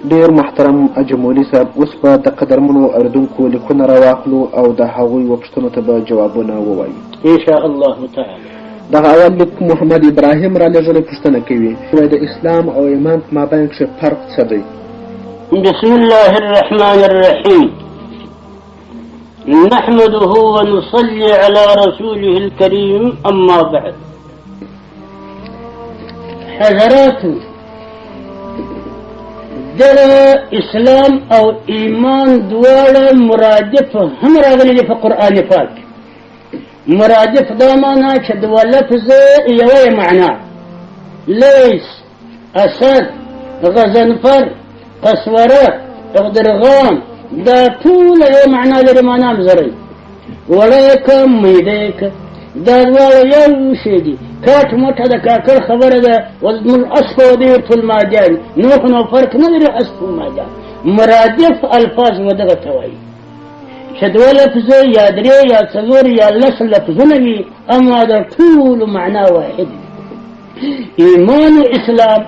ډیر محترم اجمولي صاحب، اوس به د قدرمنو اورېدونکو لیکونه راواخلو او د هغوی پوښتنو ته به جوابونه ووایو ان شاء الله تعالی. دغه اول لیک محمد ابراهیم را لېږلی پوښتنه کوي د اسلام او ایمان په مابین کښې فرق څه دی؟ بسم الله الرحمن الرحيم. نحمده ونصلي على رسوله الكريم، أما بعد. حضرات، در اسلام او ایمان دواړه مرادف هم راغلي دي په قرآن پاک. مرادف دا معنا چې د لفظ یوه معنا، لیس، اسد، غضنفر، قسوره، اغدرغام، دا ټول یو معنا لري، معنا مزري. وړیکه میډیکه دا دواړه یو شی دي. کاټ موټه د کاکړ خبره ده، وزن الاسف ودیرة الماجان، نوح نو فرق نه لري اسف وماجان. مرادف الفاظ ودغه ته وایي چې دوه لفظه یا درې یا څلور یا لس لفظونه وي، اما د ټولو معنا واحد. ایمان و اسلام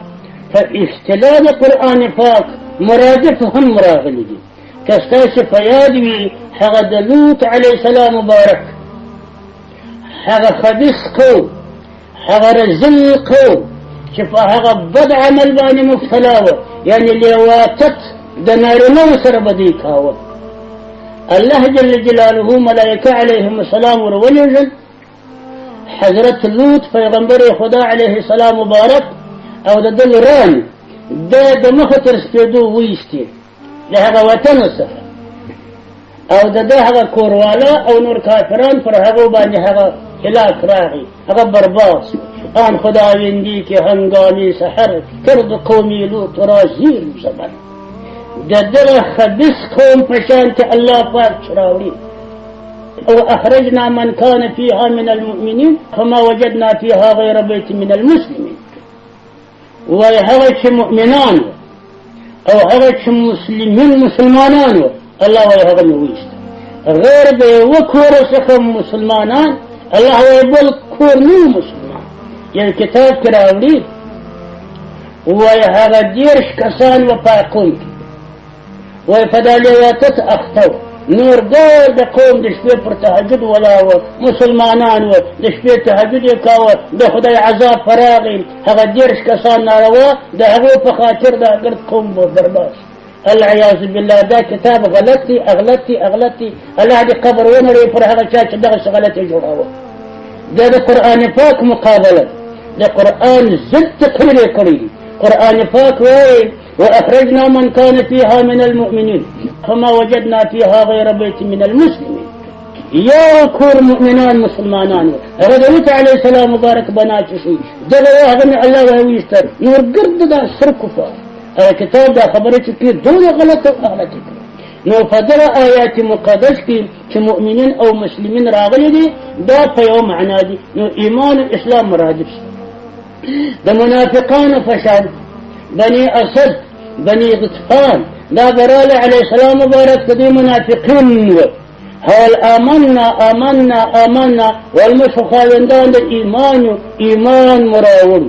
په اصطلاح د قرآن پاک مرادف هم راغلي دي. که ستاسې په یاد وي هغه د لوط علیه السلام مبارک، هغه خبیث قوم، هغه رذل قوم چې په هغه بد عمل باندې مبتلا وه، یعنې لیواتت د نارینهو سره به دوی کاوه. الله جل جلاله ملائکه علیهم السلام ورولېږل. حضرت لوط پیغمبر خدا علیه السلام مبارک او د ده لوران د مخه تر سپېدو وایستې د هغه وطن څخه، او د ده هغه کورواله او نور کافران پر هغو باندې هغه هلاک راغی، هغه برباد شو. آن خداوندی که هنگامی سحر کرد قومی لوط را زیر زبر. د دغه خبیث قوم په شان کې الله پاک راوړي. او اخرجنا من كان فيها من المؤمنين فما وجدنا فيها غير بيت من المسلمين. وای هغه چې مؤمنان او هغه چې مسلمانان و، الله وای هغه مې ویست. غیر د یوه کور څخه مسلمانان، الله وای بل کور نه مسلمان. یو کتاب کې راوړي وای هغه 10 کسان و په قوم کې وای په دا لیواتت اخته و. نور ډول د قوم د شپې پر تهجد ولا و، مسلمانان و، د شپې تهجد یې کاوه، د خدای عذاب فراغی. هغه 10 کسان ناروا د هغو په خاطر د ګرد قوم به برباد. العیاذ بالله دا کتاب غلطي اغلطي. الله دې قبر ونړوي پر هغه چا چې دغسې غلطي جوړاوه. دا د قرآن پاک مقابله د قرآن ضد تقریر یې کړی دي. قرآن پاک وایي وأخرجنا من كان فيها من المؤمنين فما وجدنا فيها غير بيت من المسلمين. يا كور مؤمنان مسلمانان ردوت عليه السلام مبارك بنات شيء دغه هغه الله ويستر نور قرد دا سر كفار. كتاب دا خبرت كثير دون غلط نو فدر آيات مقدس كي مؤمنين او مسلمين راغلي دي دا په یو معنا دي. نو ایمان الاسلام مرادف دا منافقان فشل بني اسد بني غطفان دا براله عليه السلام مبارك دي منافقين. هل آمنا والمشخاوندان دا ايمان مراول.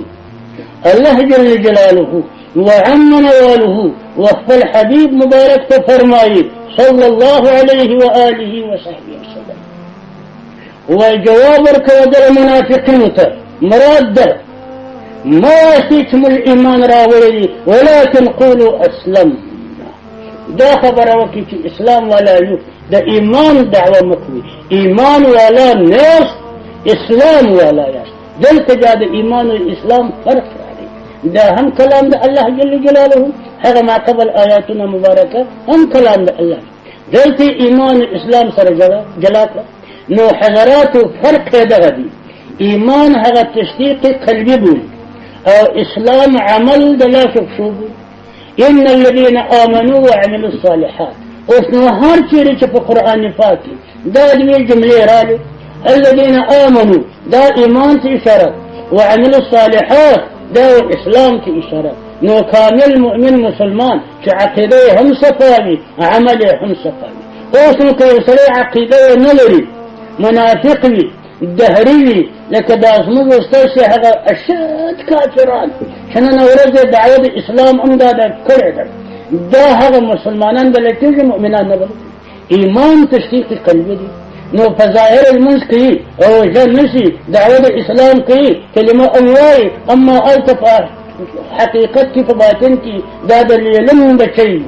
الله جل جلاله وعم نواله وخفى الحبيب مبارك تفرمائي صلى الله عليه وآله وصحبه وسلم. وجواب وركوة المنافقين مراد ما فيكم الإيمان راولي ولكن قولوا أسلمنا. دا خبر وكي في إسلام ولا يو دا إيمان دعوة مكوي، إيمان ولا ناس، إسلام ولا ياس. دلت جاد إيمان والإسلام فرق عليه. دا هم كلام دا الله جل جلاله، هذا ما قبل آياتنا مباركة هم كلام دا الله. دلت إيمان الإسلام سر جلاته. نو حضرات فرق هذا غدي. إيمان هذا التصديق قلبي بولي، او اسلام عمل دلا شوف. ان الذين امنوا وعملوا الصالحات وسنو هر چیرې چې په قران پاک دا دې جملې راغلي. الذين امنوا دا ایمان ته اشاره، وعملوا الصالحات دا اسلام ته اشاره. نو کامل مؤمن مسلمان چې عقیده هم صفاوي عمل هم صفاوي. اوس نو که سره عقیده نه لري منافق وي دهري لکه دا زموږ استاسې هغه اشد کافران چې نن ورځ دعوه د اسلام هم دا کړې ده. دا هغه مسلمانان بلل کېږي مؤمنان نه بلل ایمان تصدیق قلبي دی نو په ظاهر المنځ کوي او ژر نشي دعوه د اسلام کوي کلمه وایي اما هلته په حقیقت کې په باطن کې دا د علم بچی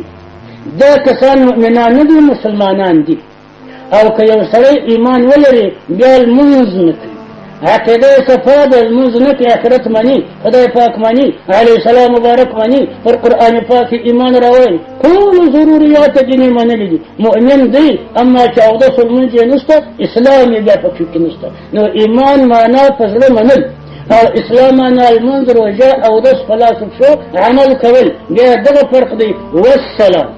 دا کسان مؤمنان نه دي مسلمانان دي او که یو سړی ایمان ولري بیا لمونځ نه کوي عقیده صفا د لمونځ نه کوي آخرت مني خدای پاک مني علیه السلام مبارک مني پر قرآن پاک ایمان راوړي ټول ضروریات دیني منلي دي مؤمن دی اما چې اودس لمونځ یې نشته اسلام یې بیا پکې کې نشته نو ایمان معنا په زړه منل او اسلام معنا لمونځ روژه اودس خلاص شو عمل کول بیا دغه فرق دی والسلام